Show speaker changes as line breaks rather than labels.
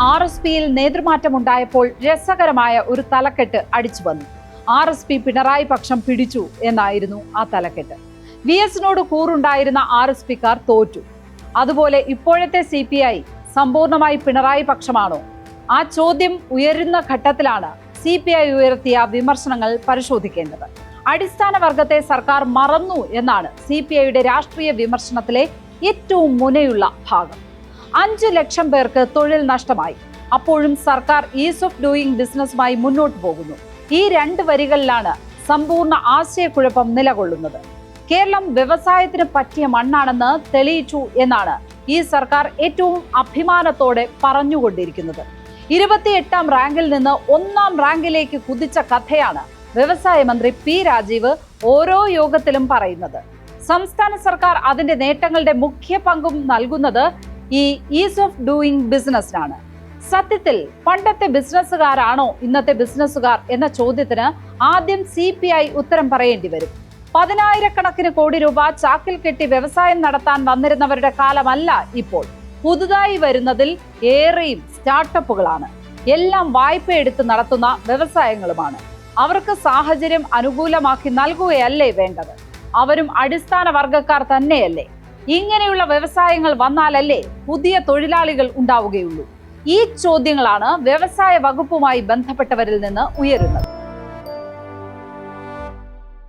RSPയിൽ നേതൃമാറ്റമുണ്ടായപ്പോൾ രസകരമായ ഒരു തലക്കെട്ട് അടിച്ചു വന്നു. RSP പിണറായി പക്ഷം പിടിച്ചു എന്നായിരുന്നു ആ തലക്കെട്ട്. VS-നോട് കൂറുണ്ടായിരുന്ന RSPക്കാർ തോറ്റു. അതുപോലെ ഇപ്പോഴത്തെ CPI സമ്പൂർണമായി പിണറായി പക്ഷമാണോ? ആ ചോദ്യം ഉയരുന്ന ഘട്ടത്തിലാണ് CPI ഉയർത്തിയ വിമർശനങ്ങൾ പരിശോധിക്കേണ്ടത്. അടിസ്ഥാന വർഗത്തെ സർക്കാർ മറന്നു എന്നാണ് CPIയുടെ രാഷ്ട്രീയ വിമർശനത്തിലെ ഏറ്റവും മുനയുള്ള ഭാഗം. 5 ലക്ഷം പേർക്ക് തൊഴിൽ നഷ്ടമായി. അപ്പോഴും സർക്കാർ ഈസ് ഓഫ് ഡൂയിങ് ബിസിനസ്സുമായി മുന്നോട്ട് പോകുന്നു. ഈ 2 വരികളിലാണ് സമ്പൂർണ്ണ ആശയക്കുഴപ്പം നിലകൊള്ളുന്നത്. കേരളം വ്യവസായത്തിന് പറ്റിയ മണ്ണാണെന്ന് തെളിയിച്ചു എന്നാണ് ഈ സർക്കാർ ഏറ്റവും അഭിമാനത്തോടെ പറഞ്ഞുകൊണ്ടിരിക്കുന്നത്. 28ാം റാങ്കിൽ നിന്ന് 1ാം റാങ്കിലേക്ക് കുതിച്ച കഥയാണ് വ്യവസായ മന്ത്രി P. രാജീവ് ഓരോ യോഗത്തിലും പറയുന്നത്. സംസ്ഥാന സർക്കാർ അതിന്റെ നേട്ടങ്ങളുടെ മുഖ്യ പങ്കും നൽകുന്നത് ഈ ഈസ് ഓഫ് ഡൂയിങ് ബിസിനസ്സിനാണ്. സത്യത്തിൽ പണ്ടത്തെ ബിസിനസ്സുകാരാണോ ഇന്നത്തെ ബിസിനസ്സുകാർ എന്ന ചോദ്യത്തിന് ആദ്യം CPI ഉത്തരം പറയേണ്ടി വരും. 10,000 കോടി രൂപ ചാക്കിൽ കെട്ടി വ്യവസായം നടത്താൻ വന്നിരുന്നവരുടെ കാലമല്ല ഇപ്പോൾ. പുതുതായി വരുന്നതിൽ ഏറെയും സ്റ്റാർട്ടപ്പുകളാണ്. എല്ലാം വായ്പ എടുത്ത് നടത്തുന്ന വ്യവസായങ്ങളുമാണ്. അവർക്ക് സാഹചര്യം അനുകൂലമാക്കി നൽകുകയല്ലേ വേണ്ടത്? അവരും അടിസ്ഥാന വർഗക്കാർ തന്നെയല്ലേ? ഇങ്ങനെയുള്ള വ്യവസായങ്ങൾ വന്നാലല്ലേ പുതിയ തൊഴിലാളികൾ ഉണ്ടാവുകയുള്ളൂ. ഈ ചോദ്യങ്ങളാണ് വ്യവസായ വകുപ്പുമായി ബന്ധപ്പെട്ടവരിൽ നിന്ന് ഉയരുന്നത്.